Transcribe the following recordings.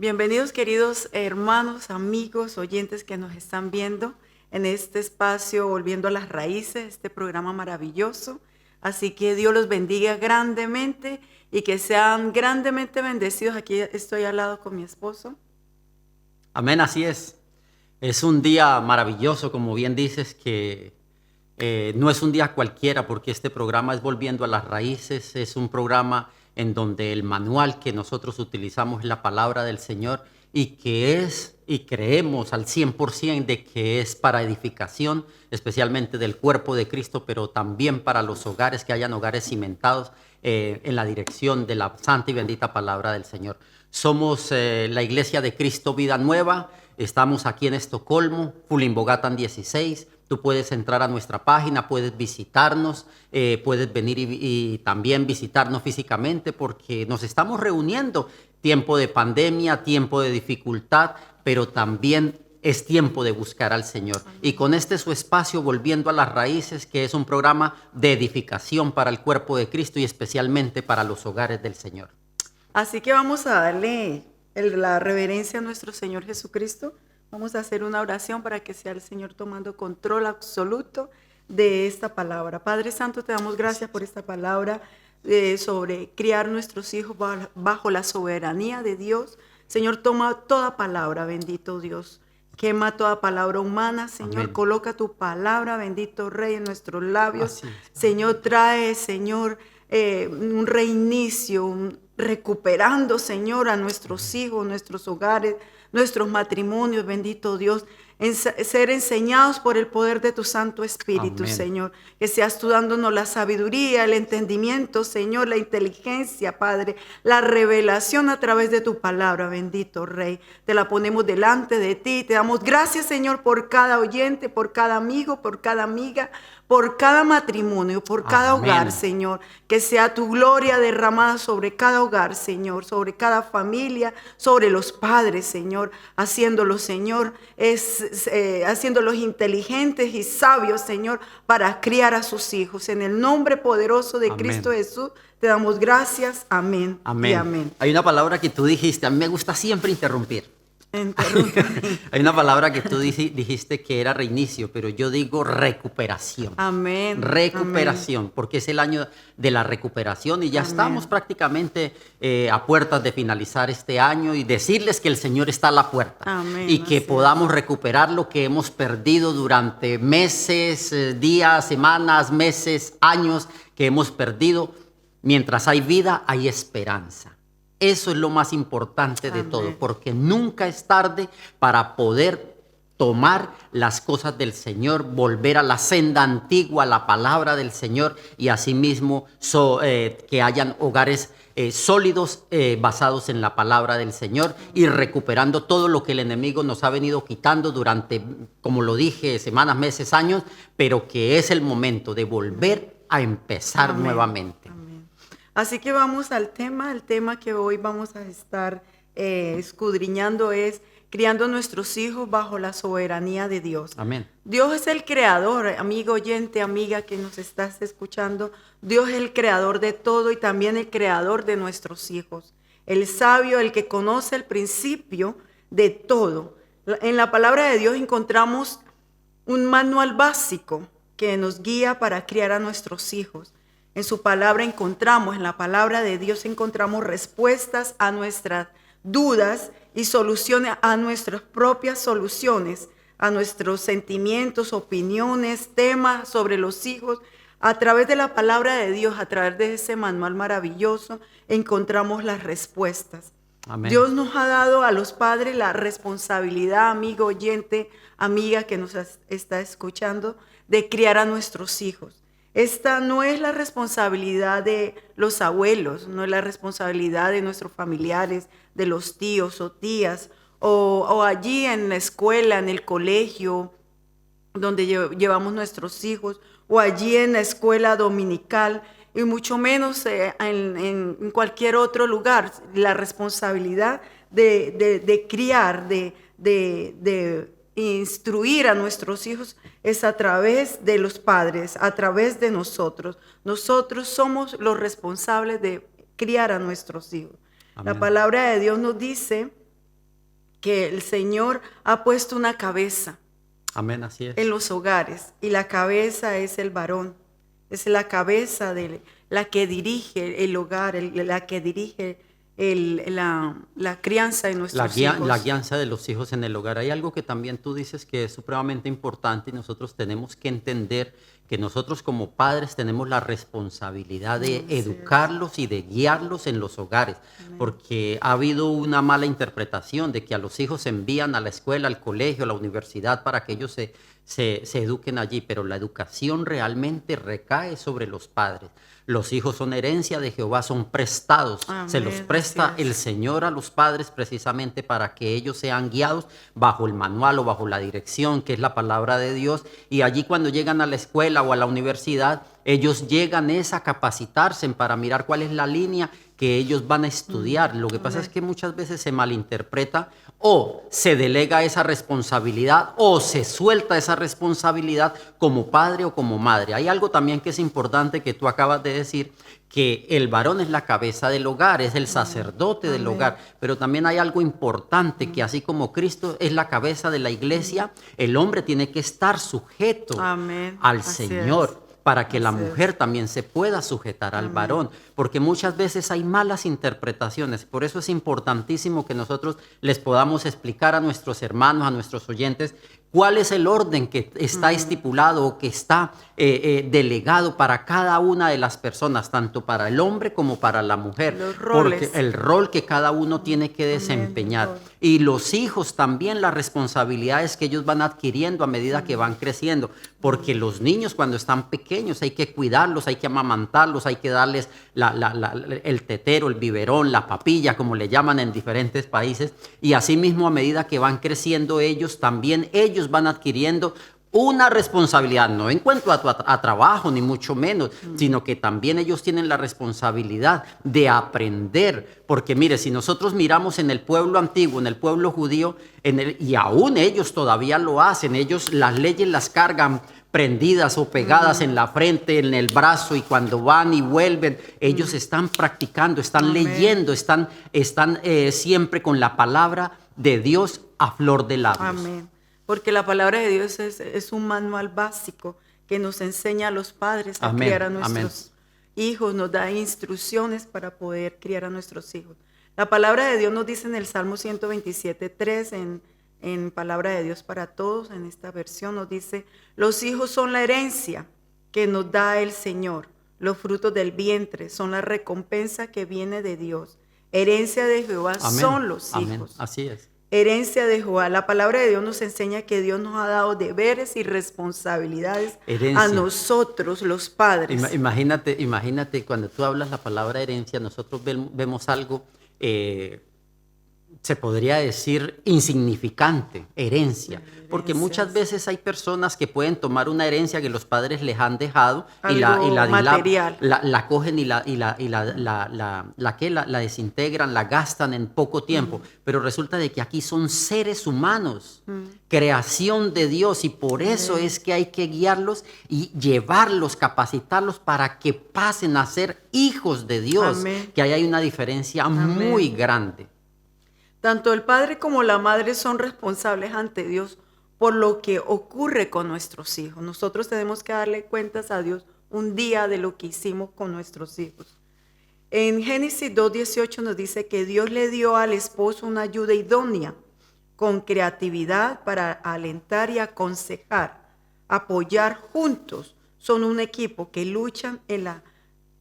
Bienvenidos queridos hermanos, amigos, oyentes que nos están viendo en este espacio Volviendo a las Raíces, este programa maravilloso. Así que Dios los bendiga grandemente y que sean grandemente bendecidos. Aquí estoy al lado con mi esposo. Amén, así es. Es un día maravilloso, como bien dices, que no es un día cualquiera porque este programa es Volviendo a las Raíces, es un programa en donde el manual que nosotros utilizamos es la palabra del Señor y que es, y creemos al 100% de que es para edificación, especialmente del cuerpo de Cristo, pero también para los hogares, que hayan hogares cimentados en la dirección de la santa y bendita palabra del Señor. Somos la Iglesia de Cristo Vida Nueva. Estamos aquí en Estocolmo, Fulimbogatan 16. Tú puedes entrar a nuestra página, puedes visitarnos, puedes venir y también visitarnos físicamente porque nos estamos reuniendo. Tiempo de pandemia, tiempo de dificultad, pero también es tiempo de buscar al Señor. Y con este su espacio, Volviendo a las Raíces, que es un programa de edificación para el cuerpo de Cristo y especialmente para los hogares del Señor. Así que vamos a darle la reverencia a nuestro Señor Jesucristo. Vamos a hacer una oración para que sea el Señor tomando control absoluto de esta palabra. Padre Santo, te damos gracias por esta palabra sobre criar nuestros hijos bajo la soberanía de Dios. Señor, toma toda palabra, bendito Dios. Quema toda palabra humana, Señor. Amén. Coloca tu palabra, bendito Rey, en nuestros labios. Así es. Señor, trae, Señor, un reinicio, recuperando, Señor, a nuestros hijos, nuestros hogares, nuestros matrimonios, bendito Dios, ser enseñados por el poder de tu Santo Espíritu, Amén. Señor. Que seas tú dándonos la sabiduría, el entendimiento, Señor, la inteligencia, Padre, la revelación a través de tu palabra, bendito Rey. Te la ponemos delante de ti. Te damos gracias, Señor, por cada oyente, por cada amigo, por cada amiga, por cada matrimonio, por cada Amén. hogar, Señor. Que sea tu gloria derramada sobre cada hogar, Señor, sobre cada familia, sobre los padres, Señor, haciéndolos, Señor, haciéndolos inteligentes y sabios, Señor, para criar a sus hijos. En el nombre poderoso de Amén. Cristo Jesús, te damos gracias. Amén. Amén. Y amén. Hay una palabra que tú dijiste, a mí me gusta siempre interrumpir. Hay una palabra que tú dijiste que era reinicio, pero yo digo recuperación. Amén. Recuperación, amén. Porque es el año de la recuperación y ya Amén. Estamos prácticamente a puertas de finalizar este año y decirles que el Señor está a la puerta. Amén. Y que podamos recuperar lo que hemos perdido durante meses, días, semanas, meses, años que hemos perdido. Mientras hay vida, hay esperanza. Eso es lo más importante de Amén. todo, porque nunca es tarde para poder tomar las cosas del Señor, volver a la senda antigua, a la palabra del Señor y asimismo que hayan hogares sólidos basados en la palabra del Señor y recuperando todo lo que el enemigo nos ha venido quitando durante, como lo dije, semanas, meses, años, pero que es el momento de volver a empezar Amén. Nuevamente. Amén. Así que vamos al tema. El tema que hoy vamos a estar escudriñando es criando a nuestros hijos bajo la soberanía de Dios. Amén. Dios es el creador, amigo oyente, amiga que nos estás escuchando. Dios es el creador de todo y también el creador de nuestros hijos. El sabio, el que conoce el principio de todo. En la palabra de Dios encontramos un manual básico que nos guía para criar a nuestros hijos. En su palabra encontramos, en la palabra de Dios encontramos respuestas a nuestras dudas y soluciones a nuestras propias soluciones, a nuestros sentimientos, opiniones, temas sobre los hijos. A través de la palabra de Dios, a través de ese manual maravilloso, encontramos las respuestas. Amén. Dios nos ha dado a los padres la responsabilidad, amigo oyente, amiga que nos está escuchando, de criar a nuestros hijos. Esta no es la responsabilidad de los abuelos, no es la responsabilidad de nuestros familiares, de los tíos o tías, o allí en la escuela, en el colegio, donde llevamos nuestros hijos, o allí en la escuela dominical, y mucho menos en cualquier otro lugar. La responsabilidad de criar, de instruir a nuestros hijos es a través de los padres, a través de nosotros. Nosotros somos los responsables de criar a nuestros hijos. Amén. La palabra de Dios nos dice que el Señor ha puesto una cabeza Amén, así es. en los hogares y la cabeza es el varón. Es la cabeza de la que dirige el hogar, la que dirige la crianza de nuestros hijos. La guianza de los hijos en el hogar. Hay algo que también tú dices que es supremamente importante y nosotros tenemos que entender que nosotros como padres tenemos la responsabilidad de educarlos y de guiarlos en los hogares, porque ha habido una mala interpretación de que a los hijos se envían a la escuela, al colegio, a la universidad para que ellos se eduquen allí, pero la educación realmente recae sobre los padres. Los hijos son herencia de Jehová, son prestados. Amén, Se los presta el Señor a los padres precisamente para que ellos sean guiados bajo el manual o bajo la dirección que es la palabra de Dios. Y allí cuando llegan a la escuela o a la universidad, ellos llegan a capacitarse para mirar cuál es la línea que ellos van a estudiar. Lo que pasa es que muchas veces se malinterpreta o se delega esa responsabilidad o se suelta esa responsabilidad como padre o como madre. Hay algo también que es importante que tú acabas de decir, que el varón es la cabeza del hogar, es el sacerdote del hogar, pero también hay algo importante que así como Cristo es la cabeza de la iglesia, el hombre tiene que estar sujeto al Señor. Para que la mujer también se pueda sujetar al varón, porque muchas veces hay malas interpretaciones. Por eso es importantísimo que nosotros les podamos explicar a nuestros hermanos, a nuestros oyentes, cuál es el orden que está estipulado o que está delegado para cada una de las personas, tanto para el hombre como para la mujer. Los roles. Porque el rol que cada uno tiene que desempeñar. Y los hijos también, las responsabilidades que ellos van adquiriendo a medida que van creciendo. Porque los niños cuando están pequeños hay que cuidarlos, hay que amamantarlos, hay que darles el tetero, el biberón, la papilla, como le llaman en diferentes países. Y asimismo, a medida que van creciendo ellos, también ellos van adquiriendo una responsabilidad, no en cuanto a trabajo, ni mucho menos, sino que también ellos tienen la responsabilidad de aprender. Porque mire, si nosotros miramos en el pueblo antiguo, en el pueblo judío, y aún ellos todavía lo hacen, ellos las leyes las cargan prendidas o pegadas en la frente, en el brazo, y cuando van y vuelven, ellos están practicando, están leyendo, están siempre con la palabra de Dios a flor de labios. Amén. Porque la palabra de Dios es un manual básico que nos enseña a los padres a criar a nuestros hijos, nos da instrucciones para poder criar a nuestros hijos. La palabra de Dios nos dice en el Salmo 127:3, en Palabra de Dios para Todos, en esta versión nos dice: los hijos son la herencia que nos da el Señor, los frutos del vientre son la recompensa que viene de Dios. Herencia de Jehová son los hijos. Amén. Así es. Herencia de Jehová. La palabra de Dios nos enseña que Dios nos ha dado deberes y responsabilidades a nosotros, los padres. Imagínate cuando tú hablas la palabra herencia, nosotros vemos algo, se podría decir insignificante, herencia. Porque muchas veces hay personas que pueden tomar una herencia que los padres les han dejado y la cogen y la desintegran, la gastan en poco tiempo. Pero resulta de que aquí son seres humanos, creación de Dios, y por eso es que hay que guiarlos y llevarlos, capacitarlos para que pasen a ser hijos de Dios. Que ahí hay una diferencia muy grande. Tanto el padre como la madre son responsables ante Dios por lo que ocurre con nuestros hijos. Nosotros tenemos que darle cuentas a Dios un día de lo que hicimos con nuestros hijos. En Génesis 2:18 nos dice que Dios le dio al esposo una ayuda idónea, con creatividad para alentar y aconsejar, apoyar juntos. Son un equipo que luchan en la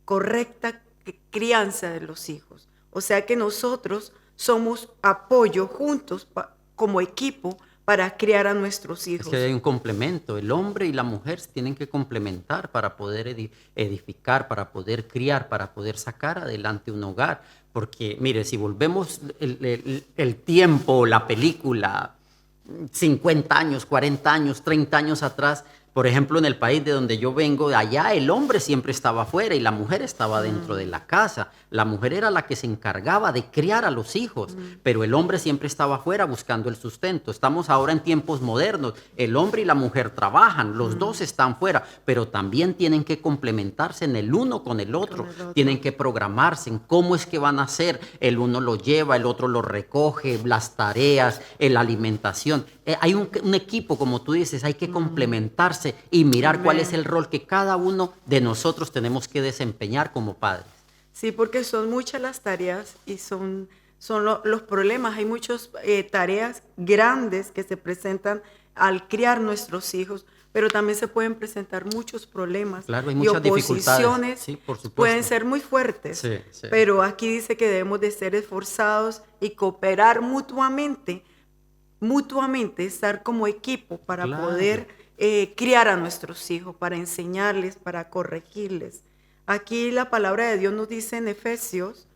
correcta crianza de los hijos. O sea que nosotros somos apoyo juntos como equipo para criar a nuestros hijos. Es que hay un complemento. El hombre y la mujer se tienen que complementar para poder edificar, para poder criar, para poder sacar adelante un hogar. Porque, mire, si volvemos el tiempo, la película, 50 años, 40 años, 30 años atrás, Por ejemplo, en el país de donde yo vengo, de allá el hombre siempre estaba afuera y la mujer estaba dentro de la casa. La mujer era la que se encargaba de criar a los hijos, pero el hombre siempre estaba afuera buscando el sustento. Estamos ahora en tiempos modernos. El hombre y la mujer trabajan, los dos están fuera, pero también tienen que complementarse en el uno con el otro. Tienen que programarse en cómo es que van a hacer. El uno lo lleva, el otro lo recoge, las tareas, la alimentación. Hay un equipo, como tú dices, hay que complementarse y mirar cuál es el rol que cada uno de nosotros tenemos que desempeñar como padres. Sí, porque son muchas las tareas y son los problemas. Hay muchas tareas grandes que se presentan al criar nuestros hijos, pero también se pueden presentar muchos problemas. Claro, hay y muchas dificultades. oposiciones Sí, por supuesto. pueden ser muy fuertes. Sí, sí. Pero aquí dice que debemos de ser esforzados y cooperar mutuamente, estar como equipo para Claro. poder criar a nuestros hijos, para enseñarles, para corregirles. Aquí la palabra de Dios nos dice en Efesios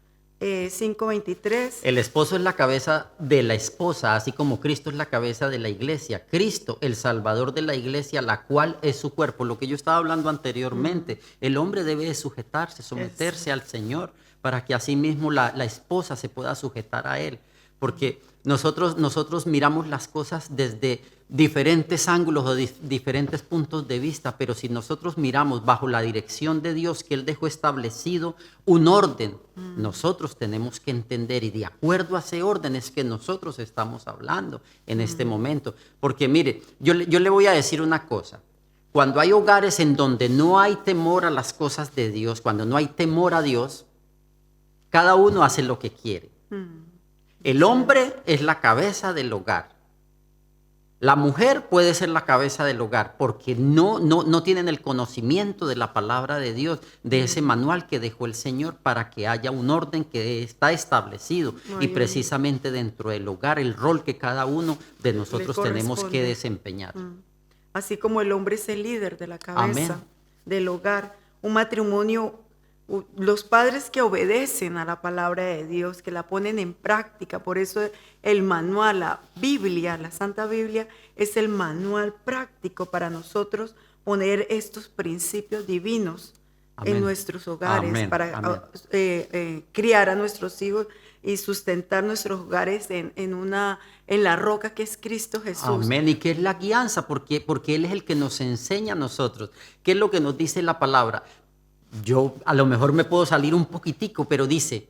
5:23. El esposo es la cabeza de la esposa, así como Cristo es la cabeza de la iglesia. Cristo, el Salvador de la iglesia, la cual es su cuerpo. Lo que yo estaba hablando anteriormente, el hombre debe de sujetarse, someterse al Señor, para que así mismo la esposa se pueda sujetar a Él. Porque nosotros miramos las cosas desde diferentes ángulos o diferentes puntos de vista, pero si nosotros miramos bajo la dirección de Dios, que Él dejó establecido un orden, nosotros tenemos que entender, y de acuerdo a ese orden es que nosotros estamos hablando en este momento. Porque mire, yo le voy a decir una cosa. Cuando hay hogares en donde no hay temor a las cosas de Dios, cuando no hay temor a Dios, cada uno hace lo que quiere. El hombre es la cabeza del hogar. La mujer puede ser la cabeza del hogar porque no tienen el conocimiento de la palabra de Dios, de ese manual que dejó el Señor para que haya un orden que está establecido. Y precisamente dentro del hogar, el rol que cada uno de nosotros tenemos que desempeñar. Así como el hombre es el líder de la cabeza, Amén, del hogar, un matrimonio, los padres que obedecen a la palabra de Dios, que la ponen en práctica. Por eso el manual, la Biblia, la Santa Biblia, es el manual práctico para nosotros poner estos principios divinos amén, en nuestros hogares, amén, para amén. criar a nuestros hijos y sustentar nuestros hogares en la roca que es Cristo Jesús. Amén. ¿Y qué es la guianza? Porque Él es el que nos enseña a nosotros. ¿Qué es lo que nos dice la palabra? Yo a lo mejor me puedo salir un poquitico, pero dice,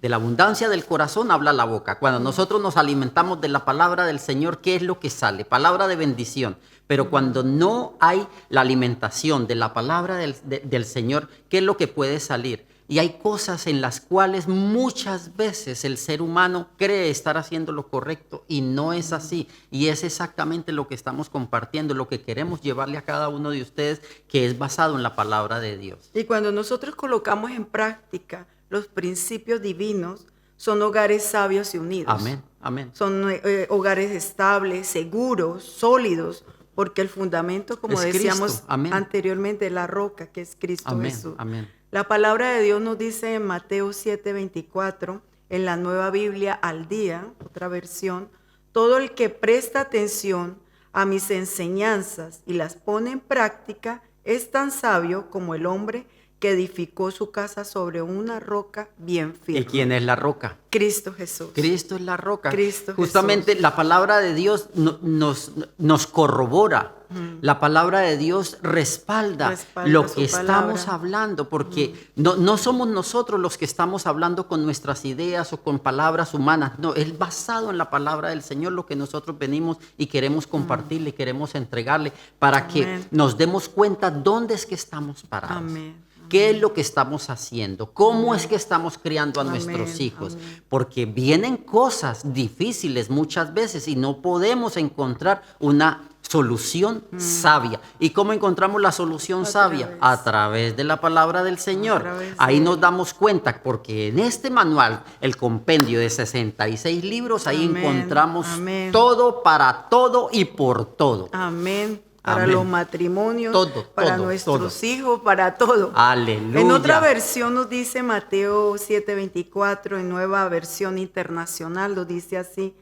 de la abundancia del corazón habla la boca. Cuando nosotros nos alimentamos de la palabra del Señor, ¿qué es lo que sale? Palabra de bendición. Pero cuando no hay la alimentación de la palabra del Señor, ¿qué es lo que puede salir? Y hay cosas en las cuales muchas veces el ser humano cree estar haciendo lo correcto y no es así. Y es exactamente lo que estamos compartiendo, lo que queremos llevarle a cada uno de ustedes, que es basado en la palabra de Dios. Y cuando nosotros colocamos en práctica los principios divinos, son hogares sabios y unidos. Amén, amén. Son hogares estables, seguros, sólidos, porque el fundamento, como es decíamos Cristo. Amén. anteriormente, es la roca, que es Cristo Amén, Jesús. amén. La palabra de Dios nos dice en Mateo 7:24, en la Nueva Biblia al día, otra versión, todo el que presta atención a mis enseñanzas y las pone en práctica es tan sabio como el hombre que edificó su casa sobre una roca bien firme. ¿Y quién es la roca? Cristo Jesús. Cristo es la roca. Cristo Justamente Jesús. La palabra de Dios nos corrobora. La palabra de Dios respalda lo que estamos hablando, porque no somos nosotros los que estamos hablando con nuestras ideas o con palabras humanas. No, es basado en la palabra del Señor lo que nosotros venimos y queremos compartirle, queremos entregarle para que nos demos cuenta dónde es que estamos parados. Amén. ¿Qué es lo que estamos haciendo? ¿Cómo es que estamos criando a nuestros hijos? Porque vienen cosas difíciles muchas veces y no podemos encontrar una solución sabia. ¿Y cómo encontramos la solución sabia? A través de la palabra del Señor. Ahí nos damos cuenta, porque en este manual, el compendio de 66 libros, ahí encontramos todo, para todo y por todo. Amén. Para Amén. los matrimonios, Todo, para todo, nuestros todo. hijos, para todo. Aleluya. En otra versión nos dice Mateo 7:24, en Nueva Versión Internacional, lo dice así: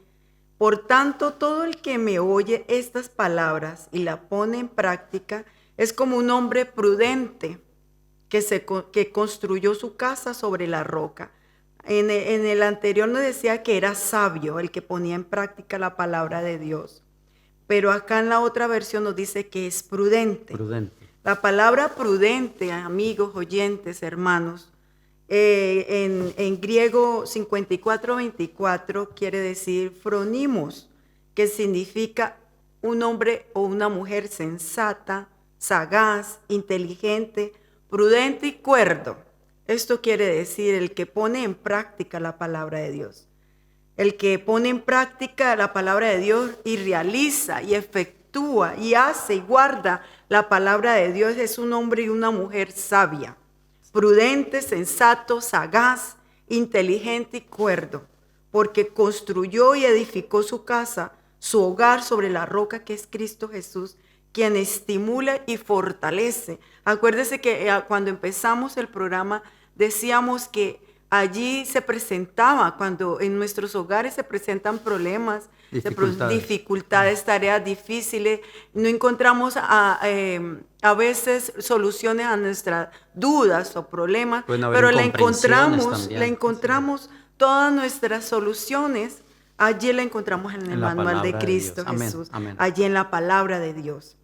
Por tanto, todo el que me oye estas palabras y la pone en práctica es como un hombre prudente que construyó su casa sobre la roca. En el anterior nos decía que era sabio el que ponía en práctica la palabra de Dios. Pero acá en la otra versión nos dice que es prudente. Prudente. La palabra prudente, amigos, oyentes, hermanos, en griego 54:24 quiere decir phronimos, que significa un hombre o una mujer sensata, sagaz, inteligente, prudente y cuerdo. Esto quiere decir el que pone en práctica la palabra de Dios. El que pone en práctica la palabra de Dios y realiza y efectúa y hace y guarda la palabra de Dios es un hombre y una mujer sabia, prudente, sensato, sagaz, inteligente y cuerdo, porque construyó y edificó su casa, su hogar sobre la roca que es Cristo Jesús, quien estimula y fortalece. Acuérdese que cuando empezamos el programa decíamos que allí se presentaba, cuando en nuestros hogares se presentan problemas, dificultades, tareas difíciles, no encontramos a veces soluciones a nuestras dudas o problemas, pero la encontramos todas nuestras soluciones, allí la encontramos en el manual de Cristo Jesús, allí en la palabra de Dios.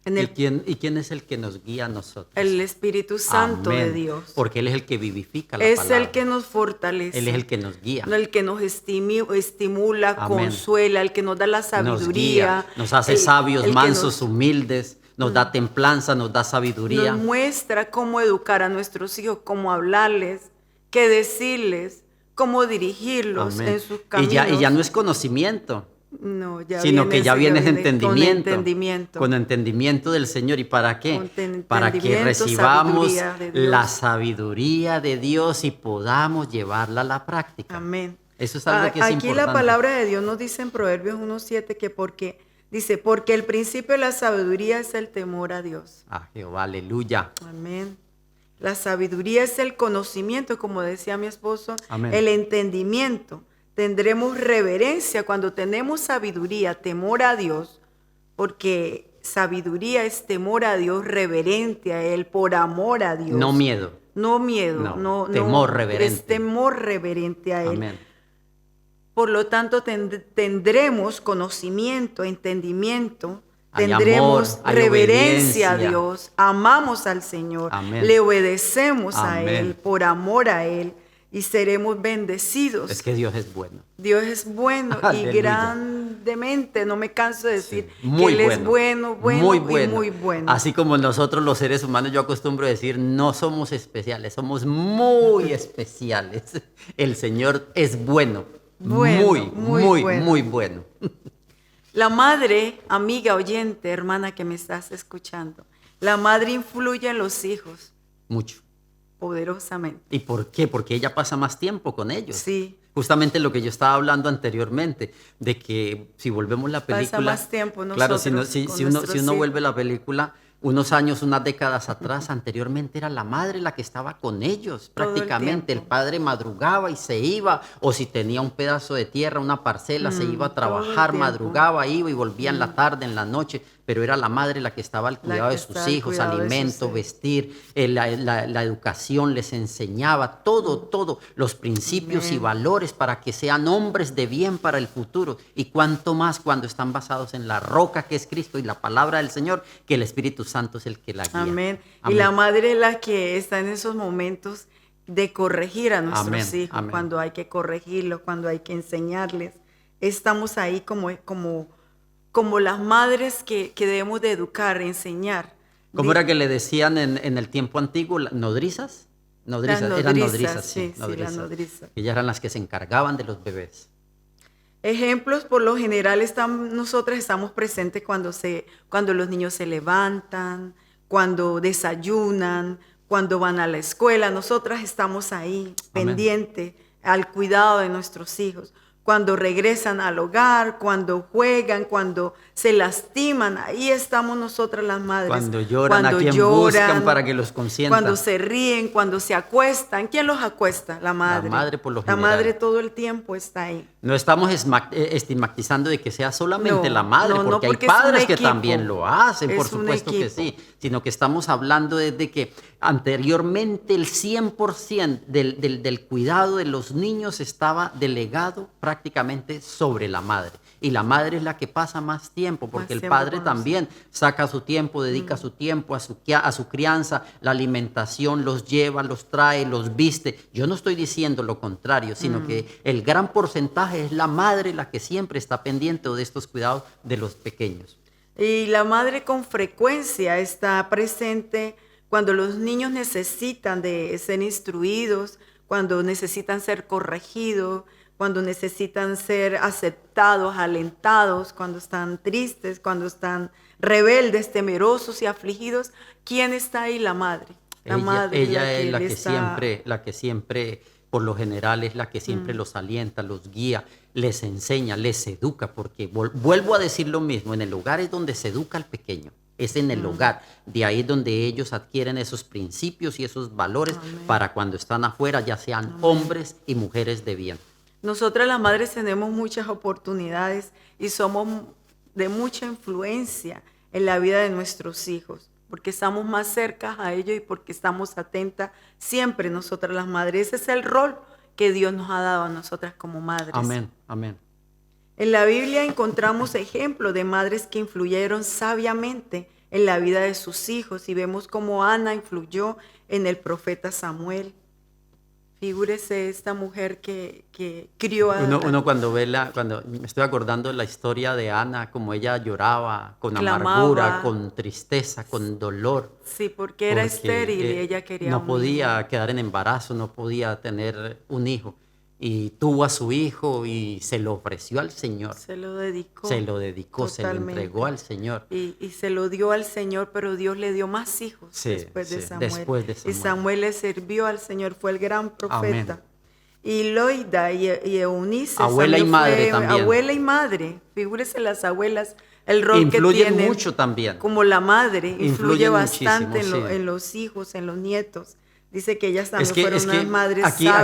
¿Y quién es el que nos guía a nosotros? El Espíritu Santo de Dios. Porque Él es el que vivifica la palabra. Es el que nos fortalece. Él es el que nos guía. El que nos estimula, consuela, el que nos da la sabiduría. Nos hace sabios, mansos, humildes, nos da templanza, nos da sabiduría. Nos muestra cómo educar a nuestros hijos, cómo hablarles, qué decirles, cómo dirigirlos en sus caminos. Y ya no es conocimiento. No, sino que ya viene entendimiento. Con entendimiento del Señor. ¿Y para qué? Para que recibamos la sabiduría de Dios y podamos llevarla a la práctica. Amén. Eso es algo que es importante. Aquí la palabra de Dios nos dice en Proverbios 1:7 que porque el principio de la sabiduría es el temor a Dios. A Jehová, aleluya. Amén. La sabiduría es el conocimiento, como decía mi esposo, amén, el entendimiento. Tendremos reverencia cuando tenemos sabiduría, temor a Dios, porque sabiduría es temor a Dios, reverente a Él, por amor a Dios. No miedo. No miedo, no temor reverente. Es temor reverente a Él. Amén. Por lo tanto, tendremos conocimiento, entendimiento, hay tendremos amor, reverencia a Dios, amamos al Señor, amén, le obedecemos amén, a Él, por amor a Él. Y seremos bendecidos. Es que Dios es bueno. Dios es bueno y grandemente, no me canso de decir que Él es bueno, muy bueno, y muy bueno. Así como nosotros los seres humanos, yo acostumbro decir, no somos especiales, somos muy especiales. El Señor es bueno, muy bueno. La madre, amiga, oyente, hermana que me estás escuchando, la madre influye en los hijos. Mucho. Poderosamente. ¿Y por qué? Porque ella pasa más tiempo con ellos. Sí. Justamente lo que yo estaba hablando anteriormente, de que si volvemos la película... Pasa más tiempo nosotros. Claro, si uno vuelve la película, unos años, unas décadas atrás, anteriormente era la madre la que estaba con ellos, prácticamente. El padre madrugaba y se iba, o si tenía un pedazo de tierra, una parcela, se iba a trabajar, madrugaba, iba y volvía en la tarde, en la noche, pero era la madre la que estaba al cuidado de sus hijos, alimento, vestir, la educación, les enseñaba todo, los principios y valores para que sean hombres de bien para el futuro. Y cuánto más cuando están basados en la roca que es Cristo y la palabra del Señor, que el Espíritu Santo es el que la guía. Amén. Y la madre es la que está en esos momentos de corregir a nuestros hijos, cuando hay que corregirlos, cuando hay que enseñarles. Estamos ahí como las madres que debemos de educar, enseñar. ¿Cómo era que le decían en el tiempo antiguo? ¿Nodrizas? Eran nodrizas, sí, nodrizas. Las nodrizas. Ellas eran las que se encargaban de los bebés. Ejemplos, por lo general, nosotras estamos presentes cuando los niños se levantan, cuando desayunan, cuando van a la escuela. Nosotras estamos ahí, pendientes, al cuidado de nuestros hijos. cuando regresan al hogar, cuando juegan, cuando se lastiman. Ahí estamos nosotras las madres. Cuando lloran, a quien buscan para que los consienta. Cuando se ríen, cuando se acuestan. ¿Quién los acuesta? La madre. La madre por lo general. La madre todo el tiempo está ahí. No estamos estigmatizando de que sea solamente la madre, porque hay porque padres que también lo hacen, por supuesto que sí, sino que estamos hablando de que anteriormente el 100% del cuidado de los niños estaba delegado prácticamente sobre la madre. Y la madre es la que pasa más tiempo, porque el padre también saca su tiempo, dedica su tiempo a su crianza, la alimentación, los lleva, los trae, los viste. Yo no estoy diciendo lo contrario, sino que el gran porcentaje es la madre la que siempre está pendiente de estos cuidados de los pequeños. Y la madre con frecuencia está presente cuando los niños necesitan de ser instruidos, cuando necesitan ser corregidos, cuando necesitan ser aceptados, alentados, cuando están tristes, cuando están rebeldes, temerosos y afligidos. ¿Quién está ahí? La madre. Ella es la que siempre, por lo general, es la que siempre los alienta, los guía, les enseña, les educa, porque vuelvo a decir lo mismo, en el hogar es donde se educa al pequeño. Es en el hogar, de ahí donde ellos adquieren esos principios y esos valores para cuando están afuera, ya sean hombres y mujeres de bien. Nosotras las madres tenemos muchas oportunidades y somos de mucha influencia en la vida de nuestros hijos, porque estamos más cerca a ellos y porque estamos atentas siempre nosotras las madres. Ese es el rol que Dios nos ha dado a nosotras como madres. Amén, amén. En la Biblia encontramos ejemplos de madres que influyeron sabiamente en la vida de sus hijos y vemos cómo Ana influyó en el profeta Samuel. Figúrese esta mujer que crió a... Uno cuando cuando me estoy acordando de la historia de Ana, como ella lloraba con clamaba, amargura, con tristeza, con dolor. Sí, porque era estéril y ella quería no podía quedar en embarazo, no podía tener un hijo. Y tuvo a su hijo y se lo ofreció al Señor. Se lo dedicó. Se lo dedicó, totalmente. Se lo entregó al Señor. Y se lo dio al Señor, pero Dios le dio más hijos después de Samuel. Y Samuel le sirvió al Señor, fue el gran profeta. Amén. Y Loida y Eunice. Abuela y madre también. Abuela y madre. Figúrese las abuelas, el rol que tienen. Influyen mucho también. Como la madre, influye bastante en los hijos, en los nietos. Dice que ellas también fueron unas madres sabias.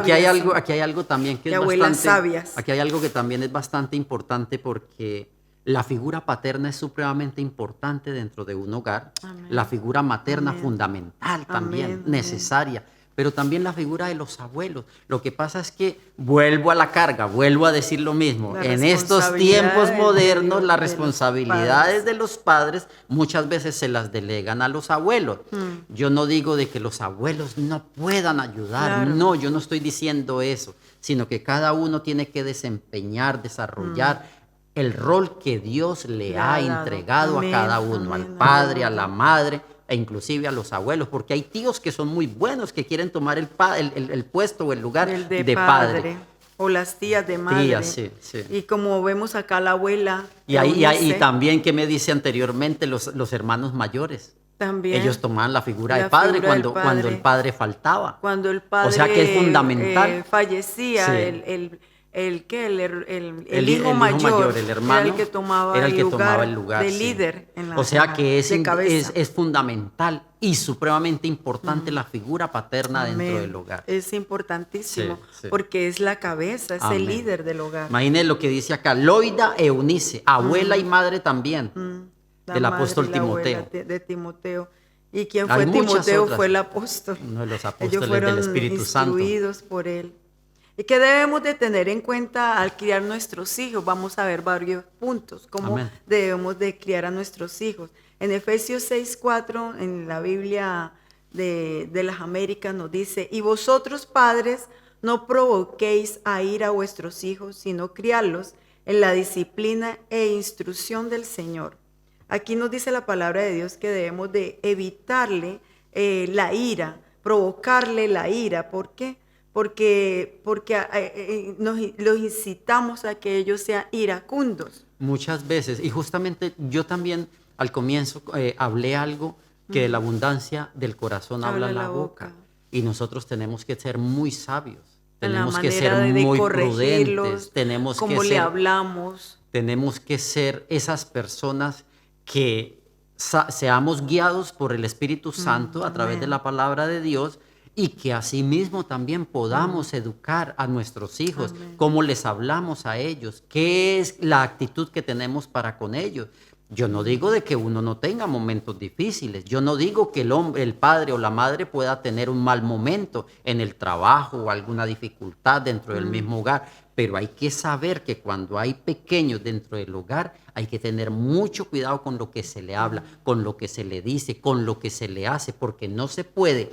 Aquí hay algo también que es abuelas bastante, sabias. Aquí hay algo que también es bastante importante porque la figura paterna es supremamente importante dentro de un hogar. Amén. La figura materna fundamental también, necesaria. Pero también la figura de los abuelos. Lo que pasa es que vuelvo a la carga, vuelvo a decir lo mismo. En estos tiempos modernos, las responsabilidades de los padres muchas veces se las delegan a los abuelos. Yo no digo de que los abuelos no puedan ayudar. Claro. No, yo no estoy diciendo eso. Sino que cada uno tiene que desempeñar, desarrollar el rol que Dios le ha entregado a cada uno. Al padre, a la madre, e inclusive a los abuelos, porque hay tíos que son muy buenos, que quieren tomar el puesto o el lugar de padre. O las tías de madre. Tías, sí. Y como vemos acá la abuela. Y también, que me dice anteriormente, los hermanos mayores. También. Ellos tomaban la figura de padre cuando el padre faltaba. Cuando el padre, o sea que es fundamental. Fallecía, sí. El hijo mayor, el hermano, era el que tomaba el lugar de líder. O sea que es fundamental y supremamente importante la figura paterna dentro del hogar. Es importantísimo porque es la cabeza, es el líder del hogar. Imagínense lo que dice acá, Loida Eunice, abuela y madre también del apóstol Timoteo. De Timoteo. ¿Y quién fue Timoteo? Fue el apóstol. Uno de los apóstoles Ellos fueron del Espíritu Santo. Instruidos por él. ¿Y qué debemos de tener en cuenta al criar nuestros hijos? Vamos a ver varios puntos, cómo debemos de criar a nuestros hijos. En Efesios 6:4, en la Biblia de las Américas, nos dice, y vosotros padres no provoquéis a ir a vuestros hijos, sino criarlos en la disciplina e instrucción del Señor. Aquí nos dice la palabra de Dios que debemos de evitarle la ira, provocarle la ira. ¿Por qué? Porque los incitamos a que ellos sean iracundos. Muchas veces, y justamente yo también al comienzo hablé algo que de la abundancia del corazón habla la boca. Y nosotros tenemos que ser muy sabios en la Tenemos que ser manera de muy corregirlos, prudentes, tenemos cómo que le ser, hablamos. tenemos que ser esas personas que seamos guiados por el Espíritu Santo a través de Amén. la palabra de Dios y que asimismo también podamos educar a nuestros hijos, Amén. cómo les hablamos a ellos, qué es la actitud que tenemos para con ellos. Yo no digo de que uno no tenga momentos difíciles. Yo no digo que el hombre, el padre o la madre pueda tener un mal momento en el trabajo o alguna dificultad dentro del mismo hogar. Pero hay que saber que cuando hay pequeños dentro del hogar, hay que tener mucho cuidado con lo que se le habla, con lo que se le dice, con lo que se le hace, porque no se puede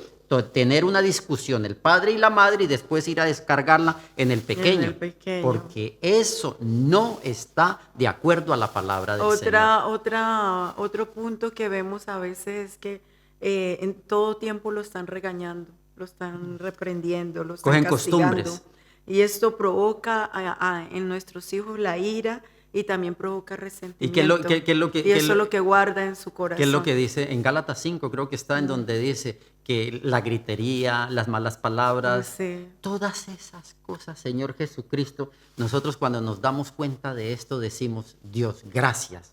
tener una discusión el padre y la madre y después ir a descargarla en el En pequeño. el pequeño. Porque eso no está de acuerdo a la palabra del Señor. Otro punto que vemos a veces es que en todo tiempo lo están regañando, lo están reprendiendo, lo están Cogen castigando. costumbres. Y esto provoca en nuestros hijos la ira y también provoca ¿Y resentimiento. qué es lo que, Y eso es lo que guarda en su corazón. qué es lo que dice en Gálatas 5? Creo que está en donde dice que la gritería, las malas palabras, Sí. todas esas cosas, Señor Jesucristo, nosotros cuando nos damos cuenta de esto decimos, Dios, gracias.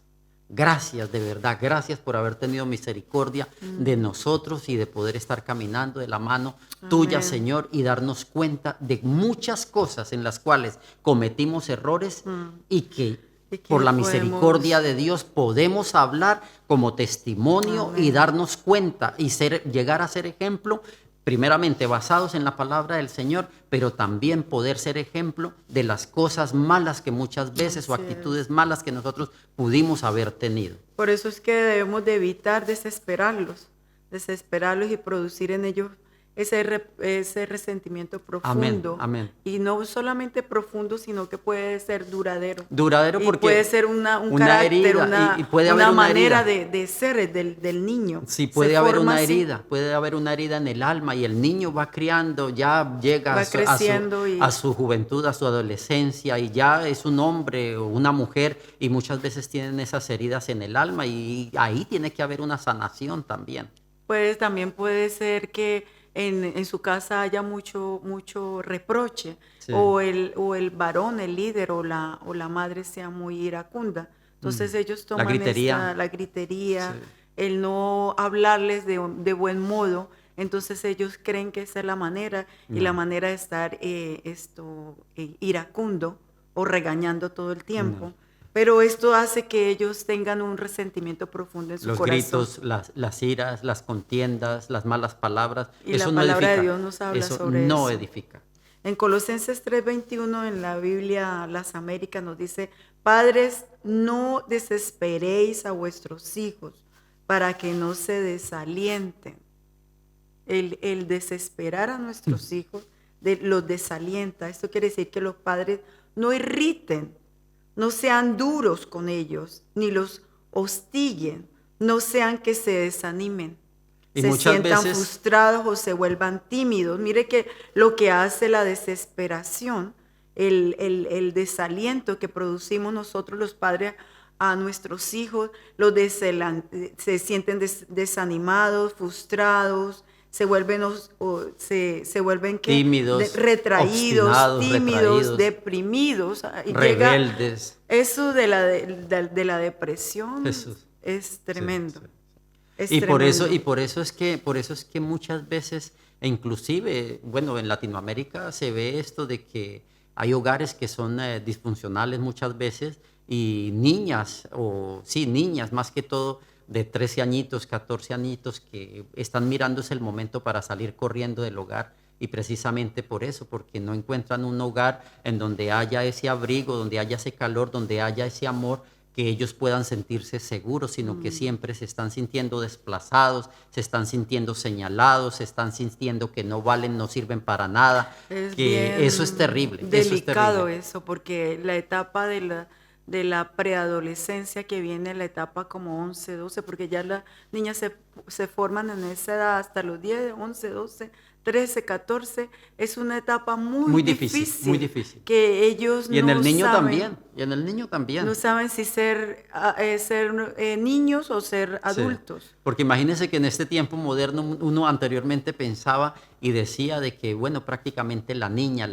Gracias, de verdad, gracias por haber tenido misericordia de nosotros y de poder estar caminando de la mano tuya, Amén. Señor, y darnos cuenta de muchas cosas en las cuales cometimos errores y que Y que por la podemos- misericordia de Dios podemos hablar como testimonio y Amén. darnos cuenta y llegar a ser ejemplo, primeramente basados en la palabra del Señor, pero también poder ser ejemplo de las cosas malas que muchas veces o Así es. actitudes malas que nosotros pudimos haber tenido. Por eso es que debemos de evitar desesperarlos y producir en ellos ese resentimiento profundo. Amén. Y no solamente profundo, sino que puede ser duradero. Duradero Y porque puede ser un una carácter, herida, y puede haber una una manera herida. de ser del niño. Sí, Se puede haber forma una así. herida, puede haber una herida en el alma y el niño va criando, ya llega Va creciendo y- a su juventud, a su adolescencia y ya es un hombre o una mujer y muchas veces tienen esas heridas en el alma y ahí tiene que haber una sanación también. Pues también puede ser que en su casa haya mucho reproche Sí. o el varón, el líder o la madre sea muy iracunda. Entonces ellos La toman gritería. la gritería, Sí. el no hablarles de buen modo. Entonces ellos creen que esa es la manera y la manera de estar iracundo o regañando todo el tiempo. No. Pero esto hace que ellos tengan un resentimiento profundo en su Los corazón. gritos, las iras, las contiendas, las malas palabras, Y eso la no palabra de edifica. Dios nos habla Eso sobre no eso. edifica. En Colosenses 3:21 en la Biblia Las Américas nos dice, padres, no desesperéis a vuestros hijos para que no se desalienten. El desesperar a nuestros hijos los desalienta. Esto quiere decir que los padres no irriten, no sean duros con ellos, ni los hostiguen, no sean que se desanimen. Y Se muchas sientan veces- frustrados o se vuelvan tímidos. Mire que lo que hace la desesperación, el desaliento que producimos nosotros los padres a nuestros hijos, se sienten desanimados, frustrados, se vuelven, se vuelven ¿qué? Tímidos, retraídos, obstinados, tímidos, retraídos, deprimidos. Y llega rebeldes. eso de la depresión Jesús. es tremendo. Sí, sí. Es Y por tremendo. eso es que muchas veces, e inclusive, bueno, en Latinoamérica se ve esto de que hay hogares que son disfuncionales muchas veces y niñas, niñas más que todo, de 13 añitos, 14 añitos, que están mirándose el momento para salir corriendo del hogar. Y precisamente por eso, porque no encuentran un hogar en donde haya ese abrigo, donde haya ese calor, donde haya ese amor, que ellos puedan sentirse seguros, sino que siempre se están sintiendo desplazados, se están sintiendo señalados, se están sintiendo que no valen, no sirven para nada, Es que bien eso es terrible. delicado Eso es terrible. eso, porque la etapa de la preadolescencia que viene, la etapa como 11, 12, porque ya las niñas se forman en esa edad hasta los 10, 11, 12, 13, 14, es una etapa Muy difícil, muy difícil. que ellos Y en no el niño saben, también, y en el niño también. no saben si ser, niños o ser Sí, adultos. porque imagínense que en este tiempo moderno uno anteriormente pensaba y decía de que, bueno, prácticamente la niña,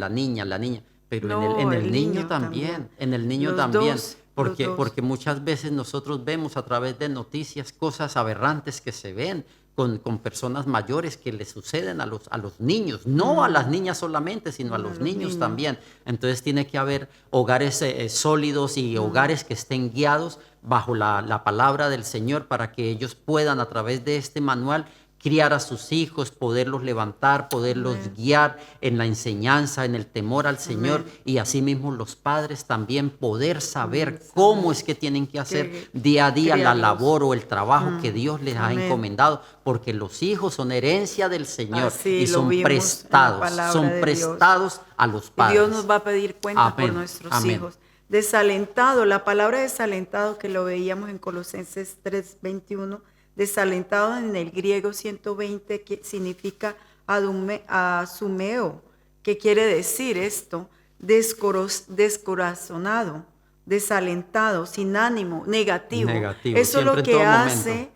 pero No, en el el niño niño también, también. en el niño Los también, dos, los porque, dos. porque muchas veces nosotros vemos a través de noticias cosas aberrantes que se ven con personas mayores que le suceden a los niños, no a las niñas solamente, sino a A los los niños niños. también. Entonces tiene que haber hogares sólidos y hogares que estén guiados bajo la palabra del Señor para que ellos puedan a través de este manual criar a sus hijos, poderlos levantar, poderlos Amén. guiar en la enseñanza, en el temor al Señor Amén. y asimismo los padres también poder saber Saber cómo es que tienen que hacer que día a día la criarlos. labor o el trabajo que Dios les ha Amén. encomendado, porque los hijos son herencia del Señor Así y lo son vimos en la palabra son de Dios. prestados a los Y padres. Dios nos va a pedir cuenta por Amén, nuestros amén. hijos. Desalentado, la palabra desalentado que lo veíamos en Colosenses 3:21, desalentado en el griego 120, que significa asumeo, que quiere decir esto, descorazonado, desalentado, sin ánimo, negativo. Negativo, Eso es siempre lo en que todo hace, momento.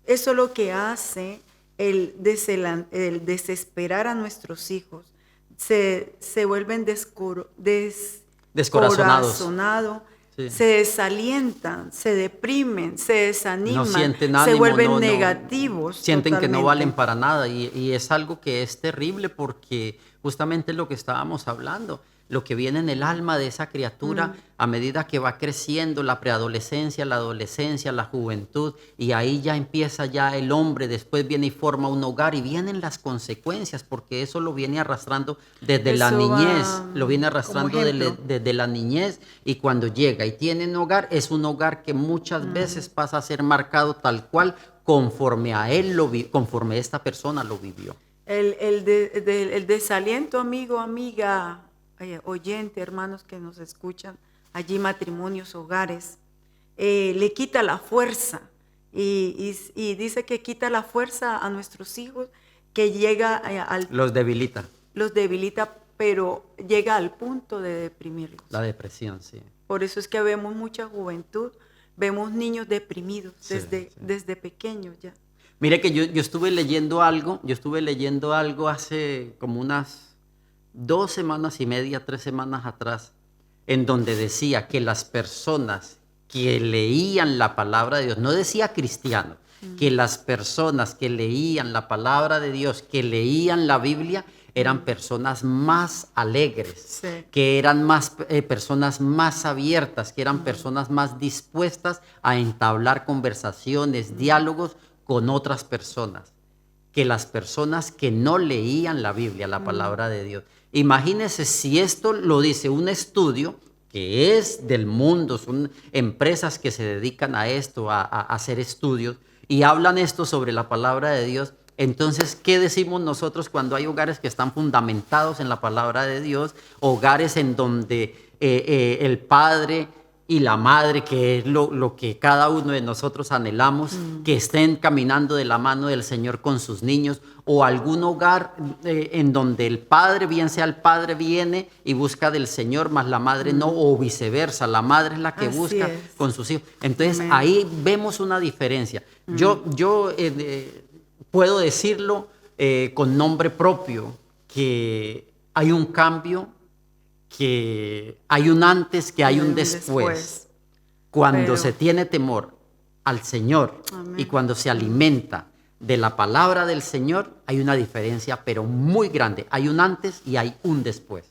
eso es lo que hace el desesperar a nuestros hijos. Se vuelven Descorazonados. descorazonados, Sí. se desalientan, se deprimen, se desaniman, No sienten se ánimo, vuelven negativos. sienten que no totalmente. valen para nada y es algo que es terrible porque justamente lo que estábamos hablando, lo que viene en el alma de esa criatura a medida que va creciendo, la preadolescencia, la adolescencia, la juventud, y ahí ya empieza ya el hombre, después viene y forma un hogar y vienen las consecuencias porque eso lo viene arrastrando desde la Eso niñez, va lo viene como arrastrando ejemplo. desde la niñez y cuando llega y tiene un hogar, es un hogar que muchas veces pasa a ser marcado tal cual conforme a él conforme esta persona lo vivió. El desaliento, amigo, amiga, oyente, hermanos que nos escuchan, allí matrimonios, hogares, le quita la fuerza y dice que quita la fuerza a nuestros hijos, que llega Los debilita, los debilita, pero llega al punto de deprimirlos. la depresión, sí. Por eso es que vemos mucha juventud, vemos niños deprimidos Sí, desde pequeños ya. Mire que yo estuve leyendo algo hace como unas 2 semanas y media, 3 semanas atrás, en donde decía que las personas que leían la palabra de Dios, no decía cristianos, que las personas que leían la palabra de Dios, que leían la Biblia, eran personas más alegres, Sí. que eran personas más abiertas, que eran personas más dispuestas a entablar conversaciones, diálogos con otras personas, que las personas que no leían la Biblia, la palabra de Dios. Imagínense si esto lo dice un estudio que es del mundo, son empresas que se dedican a esto, a hacer estudios, y hablan esto sobre la palabra de Dios. Entonces, ¿qué decimos nosotros cuando hay hogares que están fundamentados en la palabra de Dios? Hogares en donde el padre y la madre, que es lo que cada uno de nosotros anhelamos, que estén caminando de la mano del Señor con sus niños, o algún hogar en donde el padre, bien sea el padre viene y busca del Señor, más la madre no, o viceversa, la madre es la que Así busca es. con sus hijos. Entonces Amén. ahí vemos una diferencia. Yo puedo decirlo con nombre propio, que hay un cambio, que hay un antes, que hay un después. Cuando Pero- se tiene temor al Señor Amén. y cuando se alimenta de la palabra del Señor, hay una diferencia, pero muy grande. Hay un antes y hay un después.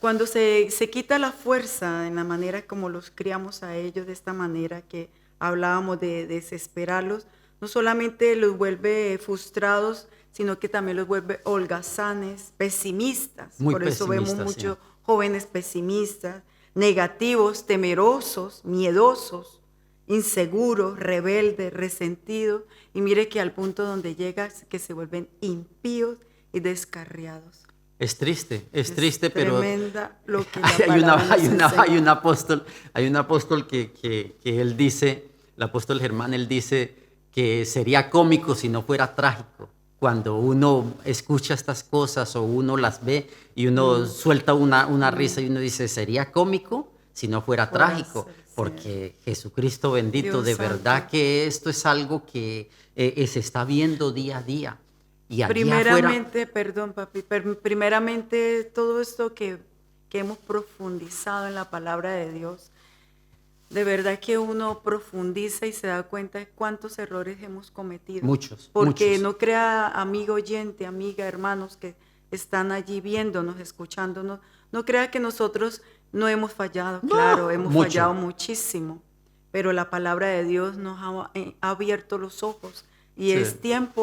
Cuando se quita la fuerza en la manera como los criamos a ellos, de esta manera que hablábamos de desesperarlos, no solamente los vuelve frustrados, sino que también los vuelve holgazanes, pesimistas. Muy Por eso vemos pesimistas, muchos jóvenes pesimistas, negativos, temerosos, miedosos, inseguros, rebeldes, resentidos. Y mire que al punto donde llega es que se vuelven impíos y descarriados. Es triste, pero Tremenda lo que la hay un apóstol que él dice, el apóstol Germán, él dice que sería cómico si no fuera trágico cuando uno escucha estas cosas o uno las ve y uno suelta una risa y uno dice, sería cómico si no fuera trágico, porque Jesucristo bendito, Dios de verdad santo. que esto es algo que se está viendo día a día. Y allá afuera, Primeramente, perdón, papi, primeramente todo esto que hemos profundizado en la palabra de Dios, de verdad que uno profundiza y se da cuenta de cuántos errores hemos cometido. muchos, Porque muchos. no crea, amigo oyente, amiga, hermanos que están allí viéndonos, escuchándonos, no crea que nosotros no hemos fallado. Claro, No, hemos mucho. fallado muchísimo, pero la palabra de Dios nos ha abierto los ojos y Sí. es tiempo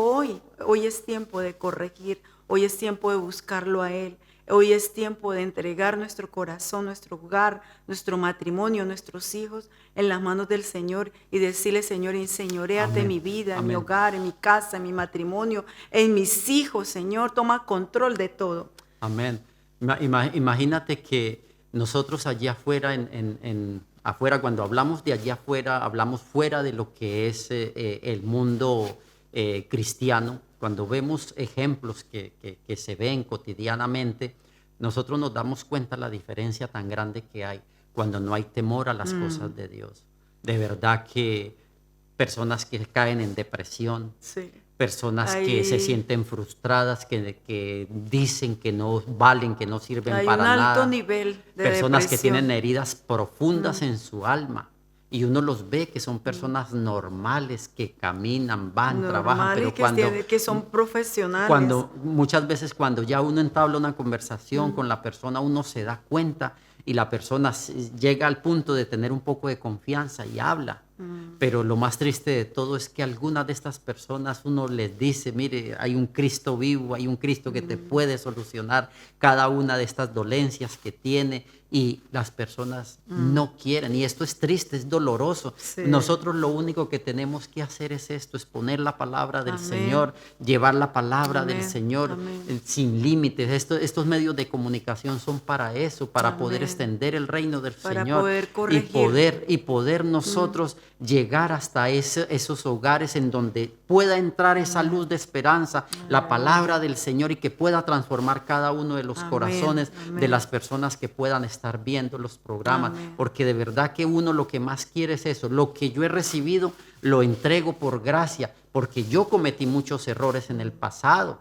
hoy es tiempo de corregir, hoy es tiempo de buscarlo a Él. Hoy es tiempo de entregar nuestro corazón, nuestro hogar, nuestro matrimonio, nuestros hijos en las manos del Señor y decirle, Señor, enseñoréate en mi Amén. vida, en mi Amén. hogar, en mi casa, en mi matrimonio, en mis hijos, Señor, toma control de todo. Amén. Imagínate que nosotros allá afuera, afuera, cuando hablamos de allá afuera, hablamos fuera de lo que es el mundo cristiano. Cuando vemos ejemplos que se ven cotidianamente, nosotros nos damos cuenta la diferencia tan grande que hay cuando no hay temor a las cosas de Dios. De verdad que personas que caen en depresión, Sí. personas que se Hay, sienten frustradas, que dicen que no valen, que no sirven hay un para alto nada, nivel de personas que tienen depresión. heridas profundas en su alma y uno los ve que son personas normales, que caminan, van, trabajan, Normales pero cuando que son profesionales. cuando muchas veces cuando ya uno entabla una conversación con la persona, uno se da cuenta y la persona llega al punto de tener un poco de confianza y habla. Pero lo más triste de todo es que algunas de estas personas uno les dice, mire, hay un Cristo vivo, hay un Cristo que te puede solucionar cada una de estas dolencias que tiene y las personas no quieren. Y esto es triste, es doloroso. Sí. Nosotros lo único que tenemos que hacer es esto, es poner la palabra del Amén. Señor, llevar la palabra del Amén. Señor Amén. sin límites. Estos medios de comunicación son para eso, para poder Amén. extender el reino del Para Señor poder y corregir. poder nosotros llegar hasta esos hogares en donde pueda entrar esa luz de esperanza, la palabra del Señor y que pueda transformar cada uno de los Amén. corazones de Amén. las personas que puedan estar viendo los programas, Amén. porque de verdad que uno lo que más quiere es eso, lo que yo he recibido lo entrego por gracia, porque yo cometí muchos errores en el pasado.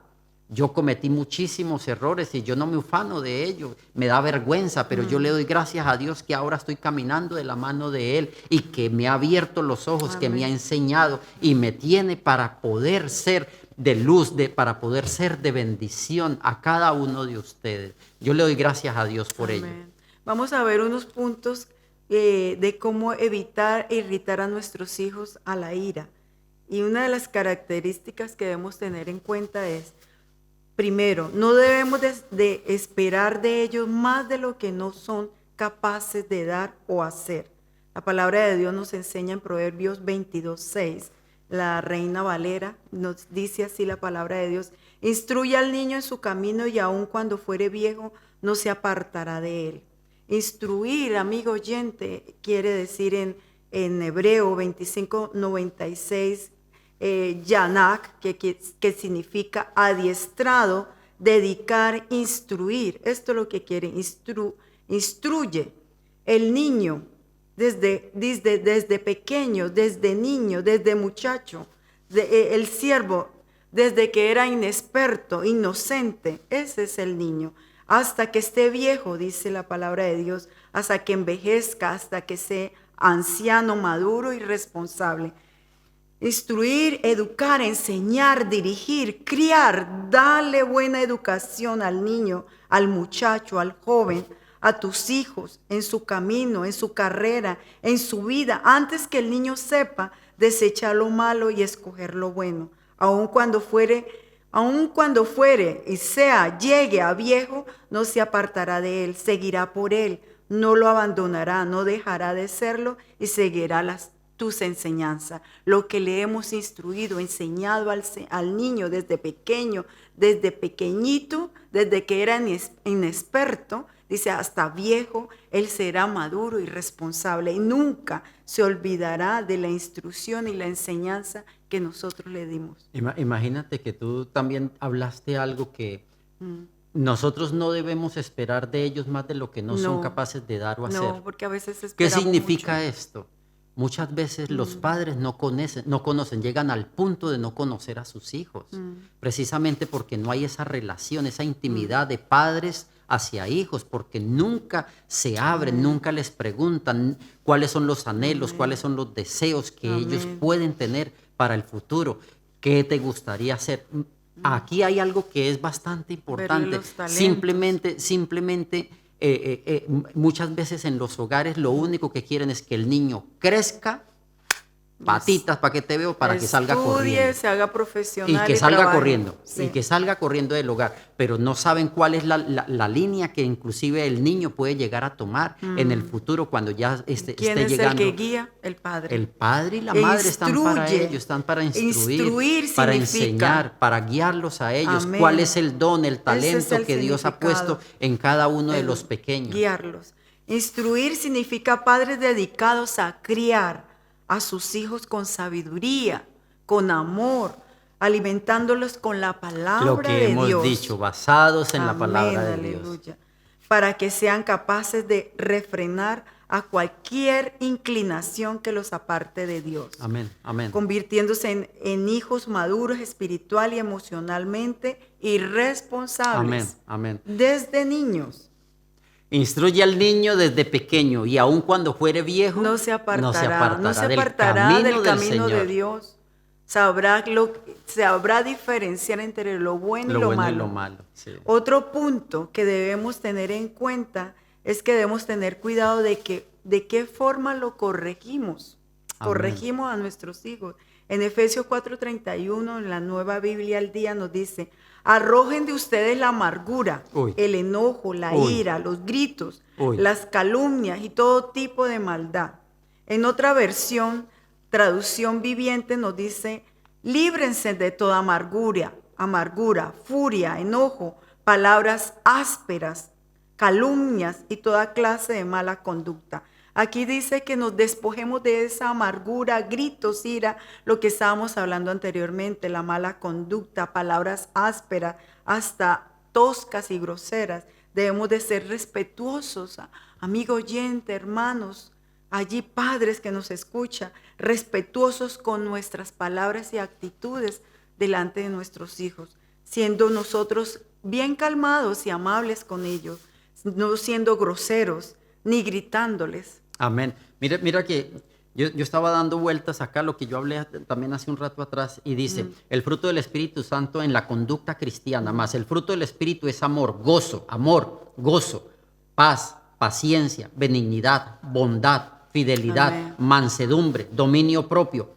Yo cometí muchísimos errores y yo no me ufano de ello, me da vergüenza, pero yo le doy gracias a Dios que ahora estoy caminando de la mano de Él y que me ha abierto los ojos, que me ha Amén. enseñado y me tiene para poder ser de luz, para poder ser de bendición a cada uno de ustedes. Yo le doy gracias a Dios por ello. Amén. Vamos a ver unos puntos de cómo evitar irritar a nuestros hijos a la ira. Y una de las características que debemos tener en cuenta es, primero, no debemos de esperar de ellos más de lo que no son capaces de dar o hacer. La palabra de Dios nos enseña en Proverbios 22:6, la Reina Valera nos dice así la palabra de Dios: instruye al niño en su camino y aun cuando fuere viejo no se apartará de él. Instruir, amigo oyente, quiere decir en Hebreo 25:96, Yanak, que significa adiestrado, dedicar, instruir. Esto es lo que quiere, instruye. El niño, desde pequeño, desde niño, desde muchacho, el siervo, desde que era inexperto, inocente, ese es el niño. Hasta que esté viejo, dice la palabra de Dios, hasta que envejezca, hasta que sea anciano, maduro y responsable. Instruir, educar, enseñar, dirigir, criar, darle buena educación al niño, al muchacho, al joven, a tus hijos, en su camino, en su carrera, en su vida, antes que el niño sepa desechar lo malo y escoger lo bueno. Aun cuando fuere y llegue a viejo, no se apartará de él, seguirá por él, no lo abandonará, no dejará de serlo y seguirá tus enseñanzas. Lo que le hemos instruido, enseñado al niño desde pequeño, desde pequeñito, desde que era inexperto, dice, hasta viejo, él será maduro y responsable y nunca se olvidará de la instrucción y la enseñanza que nosotros le dimos. Imagínate que tú también hablaste algo que nosotros no debemos esperar de ellos más de lo que no son No, capaces de dar o hacer. no, porque a veces ¿Qué esperamos significa mucho. esto? Muchas veces los padres no conocen, llegan al punto de no conocer a sus hijos, precisamente porque no hay esa relación, esa intimidad de padres hacia hijos, porque nunca se abren, nunca les preguntan cuáles son los anhelos, cuáles son los deseos que ellos Amén. pueden tener para el futuro, qué te gustaría hacer. Aquí hay algo que es bastante importante. los talentos. Simplemente muchas veces en los hogares lo único que quieren es que el niño crezca, patitas, ¿para qué te veo? Para que salga Estudie, corriendo. se haga Y profesional que salga trabaje. corriendo, Sí. y que salga corriendo del hogar, pero no saben cuál es la línea que inclusive el niño puede llegar a tomar en el futuro cuando ya ¿Quién esté es llegando. el que guía? El padre. El padre y la E madre están para instruye. ellos, están para Instruir instruir, para significa- enseñar, para guiarlos a ellos. Amén. ¿Cuál es el don, el Ese es talento el que Dios ha significado. puesto en cada uno de El los pequeños? Guiarlos. Instruir significa padres dedicados a criar a sus hijos con sabiduría, con amor, alimentándolos con la palabra Lo que de hemos Dios. dicho, basados en la Amén, palabra de Dios. aleluya. Para que sean capaces de refrenar a cualquier inclinación que los aparte de Dios. Amén, amén. Convirtiéndose en hijos maduros espiritual y emocionalmente y responsables. Amén, amén. Desde niños. Instruye al niño desde pequeño y aun cuando fuere viejo, No se apartará del camino de Señor. Dios. Sabrá diferenciar entre lo bueno y Lo lo bueno malo. y lo malo. Sí. Otro punto que debemos tener en cuenta es que debemos tener cuidado de qué forma lo corregimos. Amén. Corregimos a nuestros hijos. En Efesios 4:31, en la Nueva Biblia al Día, nos dice: arrojen de ustedes la amargura, Uy. el enojo, la Uy. ira, los gritos, Uy. las calumnias y todo tipo de maldad. En otra versión, traducción viviente, nos dice: líbrense de toda amargura, furia, enojo, palabras ásperas, calumnias y toda clase de mala conducta. Aquí dice que nos despojemos de esa amargura, gritos, ira, lo que estábamos hablando anteriormente, la mala conducta, palabras ásperas, hasta toscas y groseras. Debemos de ser respetuosos, amigo oyente, hermanos, allí padres que nos escuchan, respetuosos con nuestras palabras y actitudes delante de nuestros hijos, siendo nosotros bien calmados y amables con ellos, no siendo groseros ni gritándoles. Amén. Mira que yo estaba dando vueltas acá, lo que yo hablé también hace un rato atrás, y dice, el fruto del Espíritu Santo en la conducta cristiana, más el fruto del Espíritu es amor, gozo, paz, paciencia, benignidad, bondad, fidelidad, Amén. mansedumbre, dominio propio,